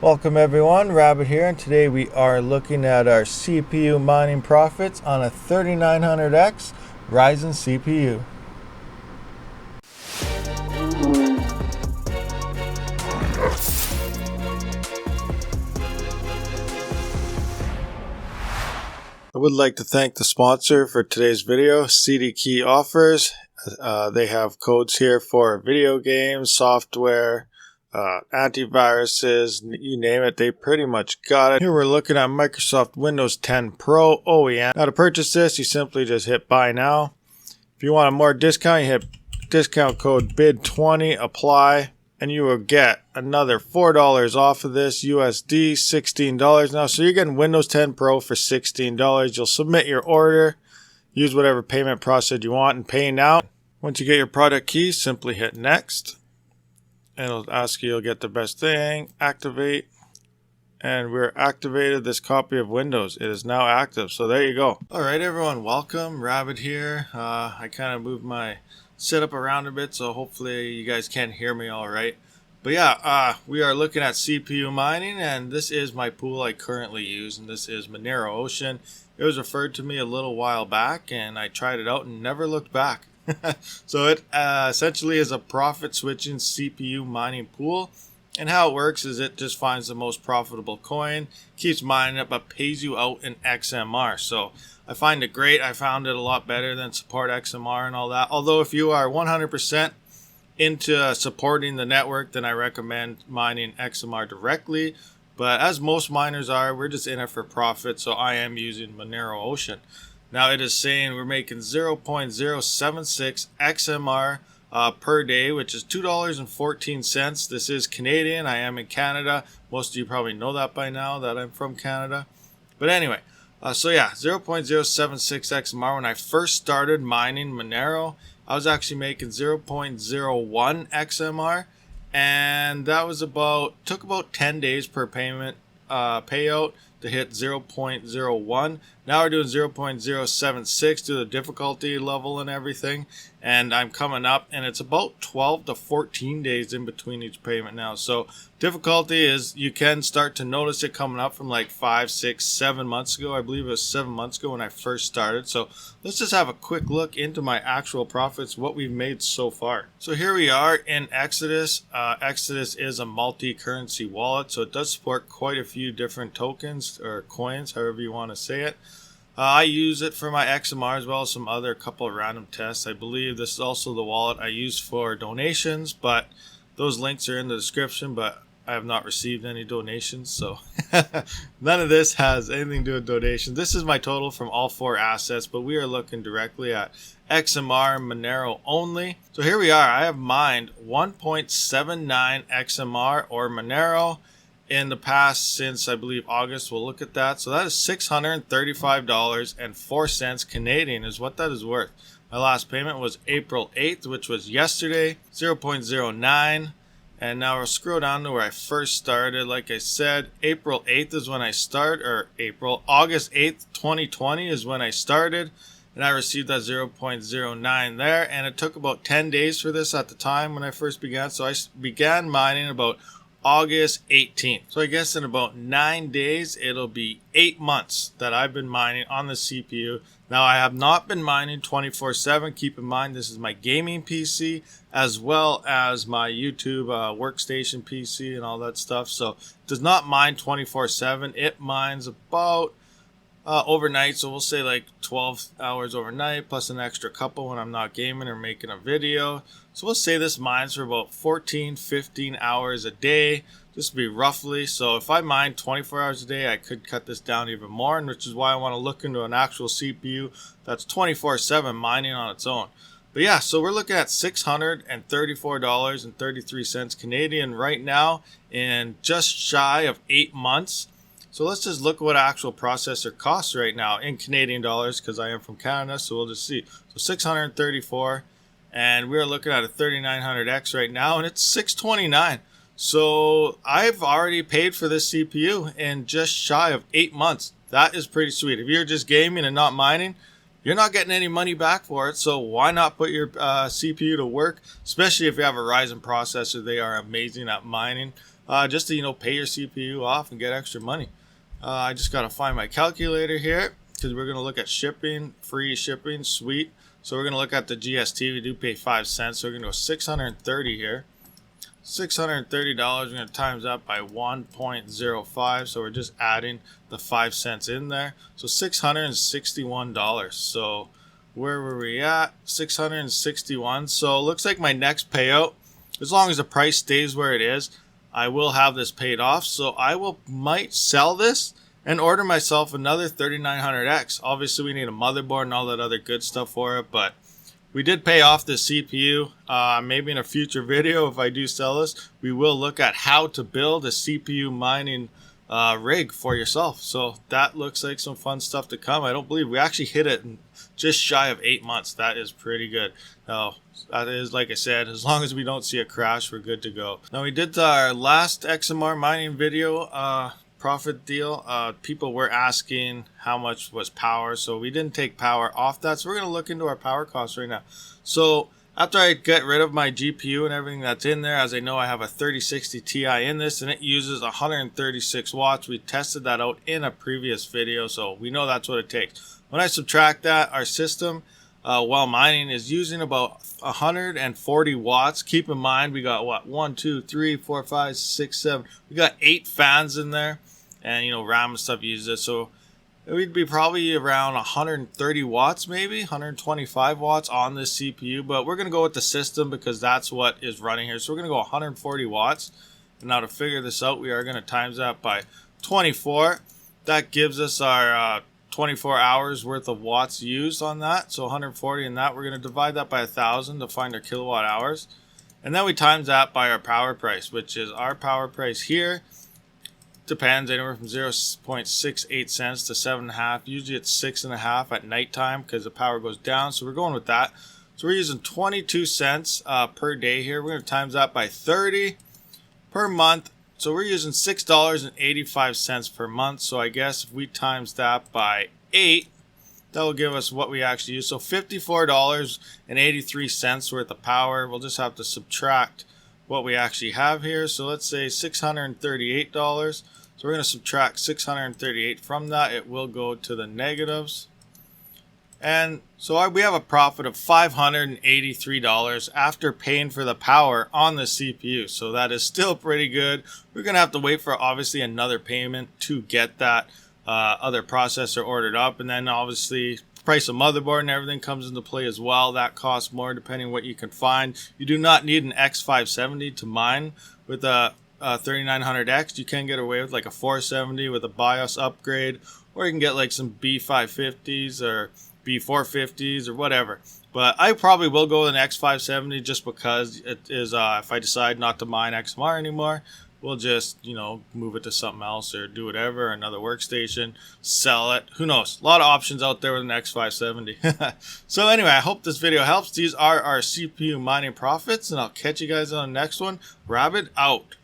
Welcome everyone, Rabid here, and today we are looking at our CPU mining profits on a 3900X Ryzen CPU. I would like to thank the sponsor for today's video, CD Key Offers. They have codes here for video games, software, antiviruses, you name it, they pretty much got it. Here we're looking at Microsoft Windows 10 Pro OEM. Now to purchase this, you simply just hit buy now. If you want a more discount, you hit discount code BID20, apply, and you will get another $4 off of this, USD, $16 now. So you're getting Windows 10 Pro for $16. You'll submit your order, use whatever payment process you want, and pay now. Once you get your product key, simply hit next. It'll ask you, you'll get the best thing, activate, and we're activated this copy of Windows. It is now active, so there you go. Alright everyone, welcome, Rabid here. I kind of moved my setup around a bit, so hopefully you guys can hear me alright. But yeah, we are looking at CPU mining, and this is my pool I currently use, and this is Monero Ocean. It was referred to me a little while back, and I tried it out and never looked back. So it essentially is a profit switching CPU mining pool, and how it works is it just finds the most profitable coin, keeps mining it, but pays you out in XMR. So I find it great. I found it a lot better than support XMR and all that. Although if you are 100% into supporting the network, then I recommend mining XMR directly. But as most miners are, we're just in it for profit, so I am using Monero Ocean. Now it is saying we're making 0.076 XMR per day, which is $2.14. This is Canadian. I am in Canada. Most of you probably know that by now, that I'm from Canada. But anyway, so yeah, 0.076 XMR. When I first started mining Monero, I was actually making 0.01 XMR. And that was took about 10 days per payment payout to hit 0.01. Now we're doing 0.076 to the difficulty level and everything, and I'm coming up, and it's about 12 to 14 days in between each payment now. So difficulty is, you can start to notice it coming up from like 5, 6, 7 months ago. I believe it was 7 months ago when I first started. So let's just have a quick look into my actual profits, what we've made so far. So here we are in Exodus. Exodus is a multi-currency wallet, so it does support quite a few different tokens or coins, however you want to say it. I use it for my XMR as well as some other couple of random tests. I believe this is also the wallet I use for donations, but those links are in the description, but I have not received any donations, so none of this has anything to do with donations. This is my total from all four assets, but we are looking directly at XMR Monero only. So here we are. I have mined 1.79 XMR or Monero in the past since, I believe, August. We'll look at that. So that is $635.04 Canadian is what that is worth. My last payment was April 8th, which was yesterday, 0.09. And now we'll scroll down to where I first started. Like I said, April 8th is when I started, or August 8th, 2020 is when I started. And I received that 0.09 there. And it took about 10 days for this at the time when I first began. So I began mining about August 18th. So I guess in about 9 days, it'll be 8 months that I've been mining on the CPU. Now I have not been mining 24/7. Keep in mind, this is my gaming PC as well as my YouTube workstation PC and all that stuff. So it does not mine 24/7. It mines about overnight, so we'll say like 12 hours overnight plus an extra couple when I'm not gaming or making a video. So we'll say this mines for about 14-15 hours a day, just to be roughly. So if I mine 24 hours a day, I could cut this down even more, and which is why I want to look into an actual CPU that's 24/7 mining on its own. But yeah, so we're looking at $634.33 Canadian right now in just shy of 8 months. So let's just look at what actual processor costs right now in Canadian dollars, because I am from Canada, so we'll just see. So 634, and we're looking at a 3900X right now, and it's 629. So I've already paid for this CPU in just shy of 8 months. That is pretty sweet. If you're just gaming and not mining, you're not getting any money back for it. So why not put your CPU to work, especially if you have a Ryzen processor. They are amazing at mining. just to, you know, pay your CPU off and get extra money. I just got to find my calculator here because we're going to look at shipping, free shipping, sweet. So we're going to look at the GST. We do pay 5 cents, so we're going to go 630 here. $630, we're going to times that by 1.05, so we're just adding the 5 cents in there. So $661. So where were we at? 661. So it looks like my next payout, as long as the price stays where it is, I will have this paid off. So I might sell this and order myself another 3900X. Obviously we need a motherboard and all that other good stuff for it, but we did pay off the CPU. Maybe in a future video, if I do sell this, we will look at how to build a CPU mining rig for yourself. So that looks like some fun stuff to come. I don't believe we actually hit it in just shy of 8 months. That is pretty good. Now, that is, like I said, as long as we don't see a crash, we're good to go. Now, we did our last XMR mining video profit deal. People were asking how much was power, so we didn't take power off that. So we're going to look into our power costs right now. So after I get rid of my GPU and everything that's in there, as I know I have a 3060 Ti in this and it uses 136 watts. We tested that out in a previous video, so we know that's what it takes. When I subtract that, our system while mining is using about 140 watts. Keep in mind we got what, 1, 2, 3, 4, 5, 6, 7. We got 8 fans in there. And, you know, RAM and stuff uses it. So we'd be probably around 130 watts, maybe 125 watts on this CPU. But we're going to go with the system because that's what is running here. So we're going to go 140 watts. And now to figure this out, we are going to times that by 24. That gives us our 24 hours worth of watts used on that. So 140 in that. We're going to divide that by 1,000 to find our kilowatt hours. And then we times that by our power price, which is our power price here. Depends anywhere from 0.68 cents to 7.5. Usually it's 6.5 at nighttime because the power goes down. So we're going with that. So we're using 22 cents per day here. We're going to times that by 30 per month. So we're using $6.85 per month. So I guess if we times that by 8, that will give us what we actually use. So $54.83 worth of power. We'll just have to subtract what we actually have here. So let's say $638. So we're going to subtract 638 from that. It will go to the negatives. And so we have a profit of $583 after paying for the power on the CPU. So that is still pretty good. We're going to have to wait for obviously another payment to get that other processor ordered up. And then obviously price of motherboard and everything comes into play as well. That costs more depending on what you can find. You do not need an X570 to mine with a 3900X. You can get away with like a 470 with a BIOS upgrade, or you can get like some B550s or B450s or whatever. But I probably will go with an X570 just because it is, if I decide not to mine XMR anymore, we'll just, you know, move it to something else or do whatever, another workstation, sell it. Who knows? A lot of options out there with an X570. So anyway, I hope this video helps. These are our CPU mining profits, and I'll catch you guys on the next one. Rabid out.